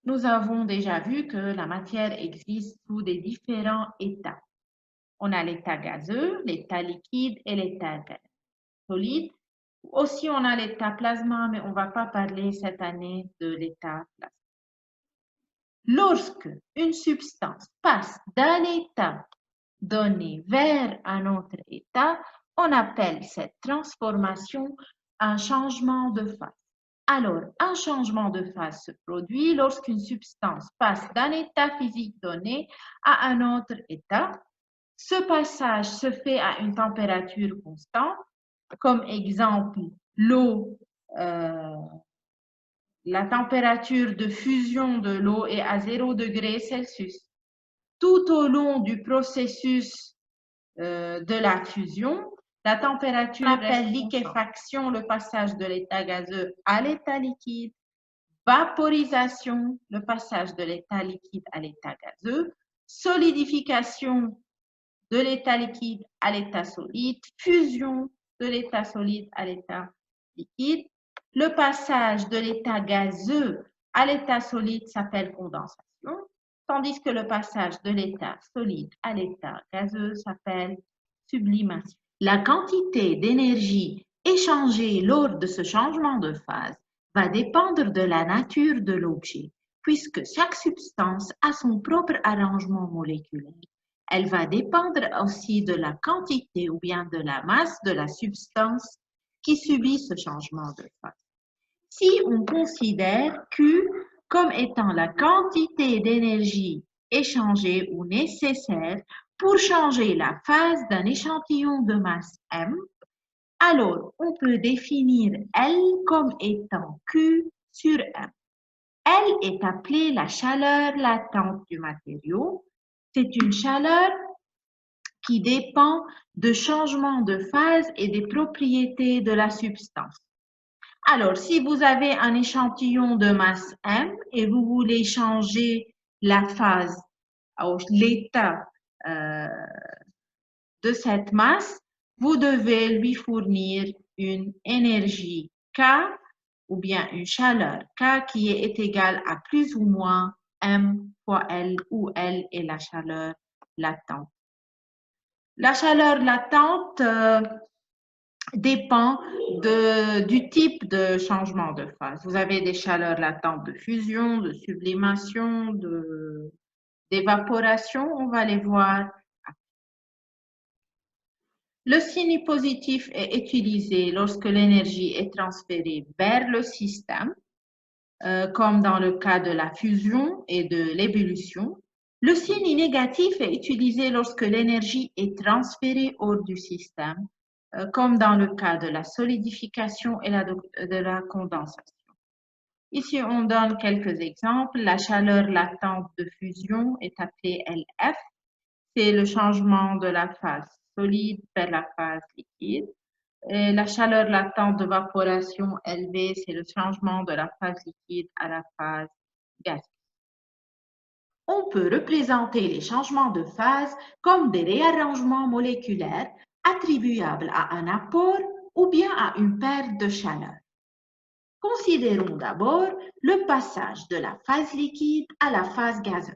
Nous avons déjà vu que la matière existe sous des différents états. On a l'état gazeux, l'état liquide et l'état solide. Aussi, on a l'état plasma, mais on ne va pas parler cette année de l'état plasma. Lorsque une substance passe d'un état donné vers un autre état, on appelle cette transformation un changement de phase. Alors, un changement de phase se produit lorsqu'une substance passe d'un état physique donné à un autre état. Ce passage se fait à une température constante, comme exemple l'eau, la température de fusion de l'eau est à 0 degré Celsius. Tout au long du processus de la fusion, la température appelle liquéfaction, le passage de l'état gazeux à l'état liquide, vaporisation, le passage de l'état liquide à l'état gazeux, solidification de l'état liquide à l'état solide, fusion de l'état solide à l'état liquide. Le passage de l'état gazeux à l'état solide s'appelle condensation, tandis que le passage de l'état solide à l'état gazeux s'appelle sublimation. La quantité d'énergie échangée lors de ce changement de phase va dépendre de la nature de l'objet, puisque chaque substance a son propre arrangement moléculaire. Elle va dépendre aussi de la quantité ou bien de la masse de la substance qui subit ce changement de phase. Si on considère Q comme étant la quantité d'énergie échangée ou nécessaire pour changer la phase d'un échantillon de masse M, alors on peut définir L comme étant Q sur M. L est appelée la chaleur latente du matériau. C'est une chaleur qui dépend de changements de phase et des propriétés de la substance. Alors, si vous avez un échantillon de masse M et vous voulez changer la phase, l'état de cette masse, vous devez lui fournir une énergie K ou bien une chaleur K qui est égale à plus ou moins M fois L, où L est la chaleur latente. La chaleur latente dépend du type de changement de phase. Vous avez des chaleurs latentes de fusion, de sublimation, d'évaporation. On va les voir. Le signe positif est utilisé lorsque l'énergie est transférée vers le système, comme dans le cas de la fusion et de l'ébullition. Le signe négatif est utilisé lorsque l'énergie est transférée hors du système, comme dans le cas de la solidification et de la condensation. Ici, on donne quelques exemples. La chaleur latente de fusion est appelée LF. C'est le changement de la phase solide vers la phase liquide. Et la chaleur latente de vaporation LV, c'est le changement de la phase liquide à la phase gazeuse. On peut représenter les changements de phase comme des réarrangements moléculaires attribuables à un apport ou bien à une perte de chaleur. Considérons d'abord le passage de la phase liquide à la phase gazeuse.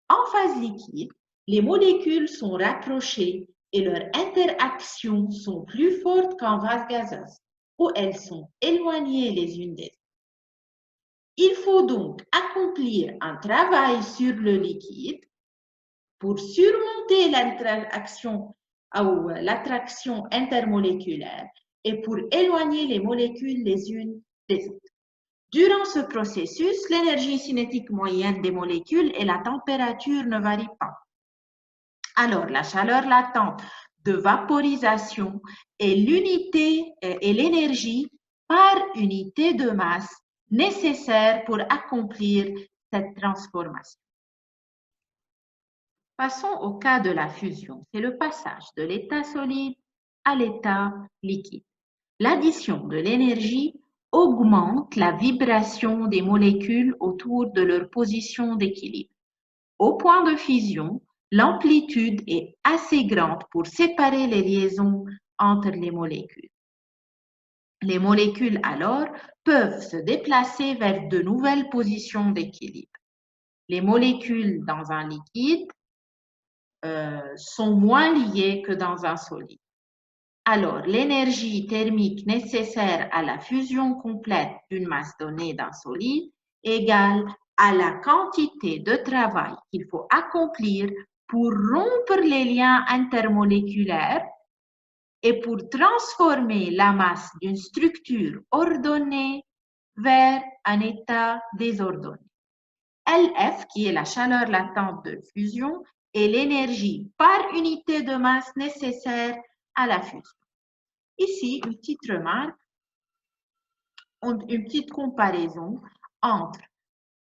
En phase liquide, les molécules sont rapprochées et leurs interactions sont plus fortes qu'en phase gazeuse, où elles sont éloignées les unes des autres. Il faut donc accomplir un travail sur le liquide pour surmonter l'interaction ou l'attraction intermoléculaire et pour éloigner les molécules les unes des autres. Durant ce processus, l'énergie cinétique moyenne des molécules et la température ne varient pas. Alors, la chaleur latente de vaporisation est l'unité et l'énergie par unité de masse nécessaire pour accomplir cette transformation. Passons au cas de la fusion. C'est le passage de l'état solide à l'état liquide. L'addition de l'énergie augmente la vibration des molécules autour de leur position d'équilibre. Au point de fusion, l'amplitude est assez grande pour séparer les liaisons entre les molécules. Les molécules, alors, peuvent se déplacer vers de nouvelles positions d'équilibre. Les molécules dans un liquide sont moins liées que dans un solide. Alors, l'énergie thermique nécessaire à la fusion complète d'une masse donnée d'un solide est égale à la quantité de travail qu'il faut accomplir pour rompre les liens intermoléculaires et pour transformer la masse d'une structure ordonnée vers un état désordonné. LF, qui est la chaleur latente de fusion, est l'énergie par unité de masse nécessaire à la fusion. Ici, une petite remarque, une petite comparaison entre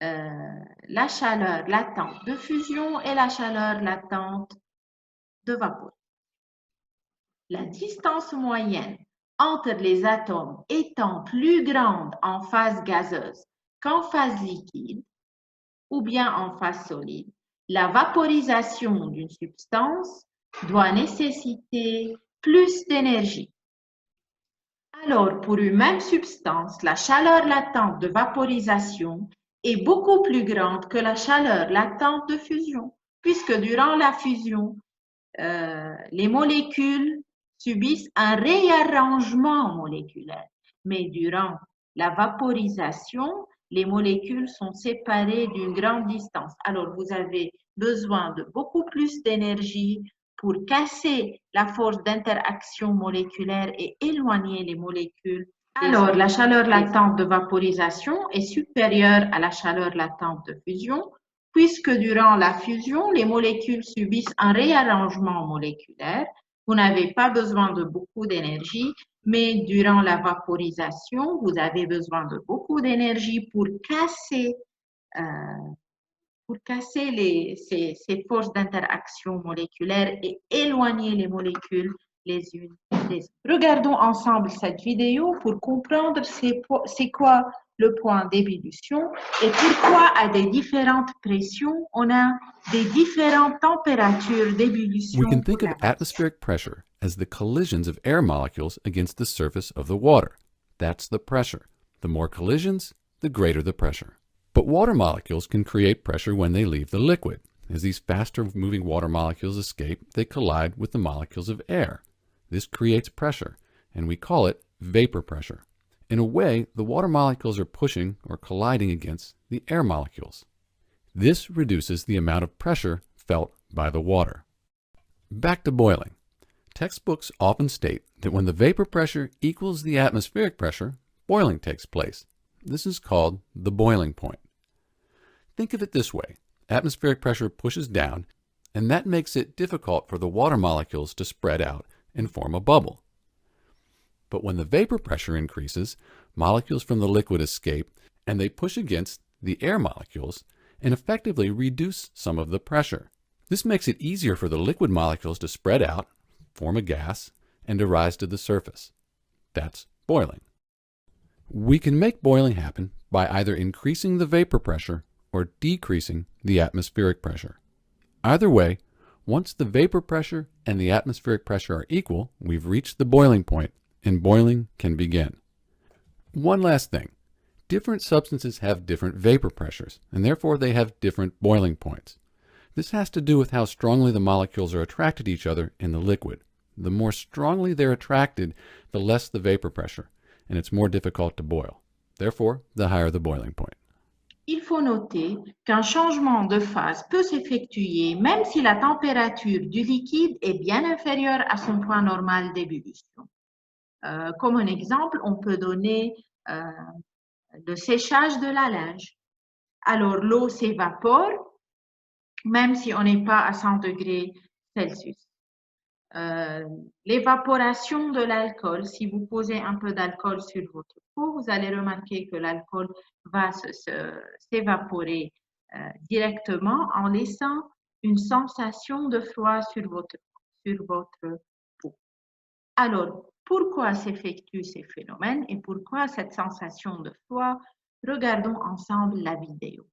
la chaleur latente de fusion et la chaleur latente de vaporisation. La distance moyenne entre les atomes étant plus grande en phase gazeuse qu'en phase liquide, ou bien en phase solide, la vaporisation d'une substance doit nécessiter plus d'énergie. Alors, pour une même substance, la chaleur latente de vaporisation est beaucoup plus grande que la chaleur latente de fusion, puisque durant la fusion, les molécules subissent un réarrangement moléculaire, mais durant la vaporisation, les molécules sont séparées d'une grande distance. Alors, vous avez besoin de beaucoup plus d'énergie pour casser la force d'interaction moléculaire et éloigner les molécules. Alors, la chaleur latente de vaporisation est supérieure à la chaleur latente de fusion, puisque durant la fusion, les molécules subissent un réarrangement moléculaire. Vous n'avez pas besoin de beaucoup d'énergie, mais durant la vaporisation, vous avez besoin de beaucoup d'énergie pour casser ces forces d'interaction moléculaire et éloigner les molécules les unes des autres. Regardons ensemble cette vidéo pour comprendre c'est quoi le point d'ébullition et pourquoi à des différentes pressions, on a des différentes températures d'ébullition. We can think of atmospheric pressure as the collisions of air molecules against the surface of the water. That's the pressure. The more collisions, the greater the pressure. But water molecules can create pressure when they leave the liquid. As these faster moving water molecules escape, they collide with the molecules of air. This creates pressure, and we call it vapor pressure. In a way, the water molecules are pushing or colliding against the air molecules. This reduces the amount of pressure felt by the water. Back to boiling. Textbooks often state that when the vapor pressure equals the atmospheric pressure, boiling takes place. This is called the boiling point. Think of it this way. Atmospheric pressure pushes down, and that makes it difficult for the water molecules to spread out and form a bubble. But when the vapor pressure increases, molecules from the liquid escape, and they push against the air molecules and effectively reduce some of the pressure. This makes it easier for the liquid molecules to spread out, form a gas, and to rise to the surface. That's boiling. We can make boiling happen by either increasing the vapor pressure or decreasing the atmospheric pressure. Either way, once the vapor pressure and the atmospheric pressure are equal, we've reached the boiling point, and boiling can begin. One last thing. Different substances have different vapor pressures, and therefore they have different boiling points. This has to do with how strongly the molecules are attracted to each other in the liquid. The more strongly they're attracted, the less the vapor pressure, and it's more difficult to boil. Therefore, the higher the boiling point. Il faut noter qu'un changement de phase peut s'effectuer même si la température du liquide est bien inférieure à son point normal d'ébullition. Comme un exemple, on peut donner le séchage de la linge. Alors, l'eau s'évapore même si on n'est pas à 100 degrés Celsius. L'évaporation de l'alcool, si vous posez un peu d'alcool sur votre peau, vous allez remarquer que l'alcool va s'évaporer directement en laissant une sensation de froid sur votre peau. Alors, pourquoi s'effectuent ces phénomènes et pourquoi cette sensation de froid? Regardons ensemble la vidéo.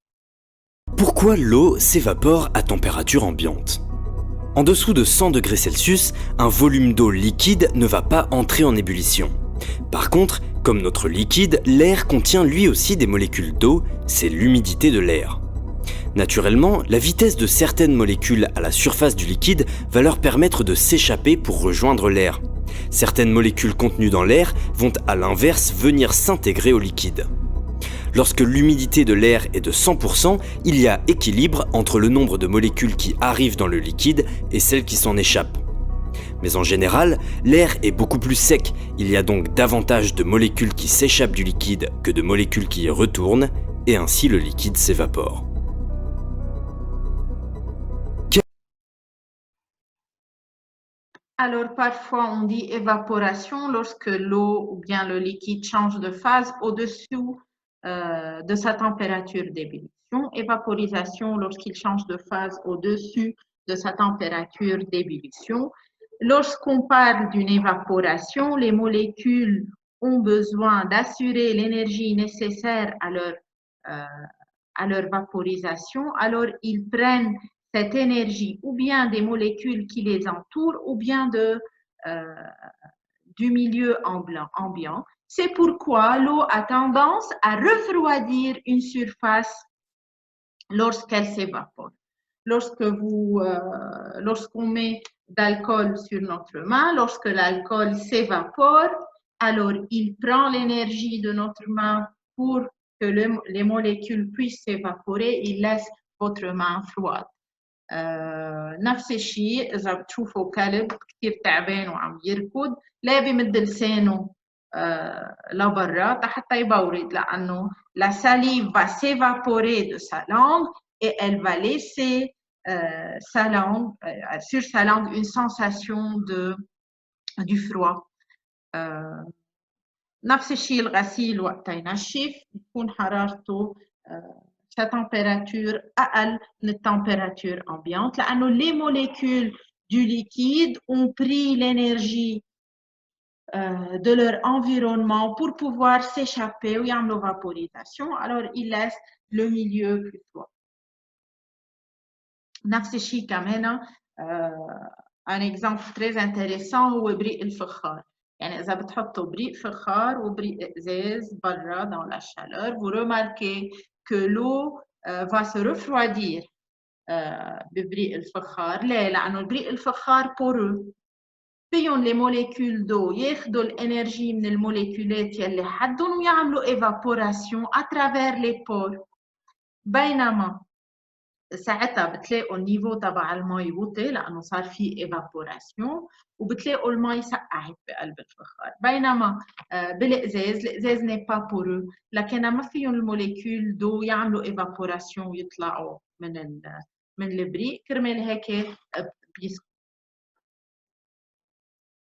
Pourquoi l'eau s'évapore à température ambiante? En dessous de 100 degrés Celsius, un volume d'eau liquide ne va pas entrer en ébullition. Par contre, comme notre liquide, l'air contient lui aussi des molécules d'eau, c'est l'humidité de l'air. Naturellement, la vitesse de certaines molécules à la surface du liquide va leur permettre de s'échapper pour rejoindre l'air. Certaines molécules contenues dans l'air vont à l'inverse venir s'intégrer au liquide. Lorsque l'humidité de l'air est de 100%, il y a équilibre entre le nombre de molécules qui arrivent dans le liquide et celles qui s'en échappent. Mais en général, l'air est beaucoup plus sec, il y a donc davantage de molécules qui s'échappent du liquide que de molécules qui y retournent, et ainsi le liquide s'évapore. Alors, parfois, on dit évaporation lorsque l'eau ou bien le liquide change de phase au-dessous de sa température d'ébullition. Évaporisation lorsqu'il change de phase au-dessus de sa température d'ébullition. Lorsqu'on parle d'une évaporation, les molécules ont besoin d'assurer l'énergie nécessaire à leur vaporisation. Alors, ils prennent cette énergie ou bien des molécules qui les entourent ou bien du milieu ambiant. C'est pourquoi l'eau a tendance à refroidir une surface lorsqu'elle s'évapore. Lorsqu'on met d'alcool sur notre main, lorsque l'alcool s'évapore, alors il prend l'énergie de notre main pour que les molécules puissent s'évaporer, il laisse votre main froide. نفس الشيء إذا بتشوفوا كلب كتير تعبان وعم يركض لا بيمد لسانه لبرا حتى يبورد لأنه la salive va s'évaporer de sa langue et elle va laisser sur sa langue une sensation du froid. نفس الشيء الغسيل وقت ينشف يكون حرارته sa température أقل من la température ambiante لأنه les molécules du liquide ont pris l'énergie de leur environnement pour pouvoir s'échapper ou يعملوا vaporisation, alors ils laissent le milieu plus froid. نفس الشيء كمان un exemple très intéressant هو بريق الفخار. يعني إذا بتحطوا بريق فخار وبريق إزاز برا dans la chaleur, vous remarquez que l'eau va se refroidir ببريق الفخار. ليه؟ لأنه البريق الفخار poreux. فيهم les molécules d'eau ياخدوا الإنرجي من الموليكولات يلي حدهم ويعملوا évaporation à travers les pores. بينما ساعتها بتلاقوا النيفو تبع المي وطي لأنه صار في إيفابوراسيون وبتلاقوا المي سقعت بقلب الفخار. بينما الإزاز n'est pas poreux لكن ما فيهم الموليكول دو يعملوا إيفابوراسيون ويطلعوا من البريق كرمال هيك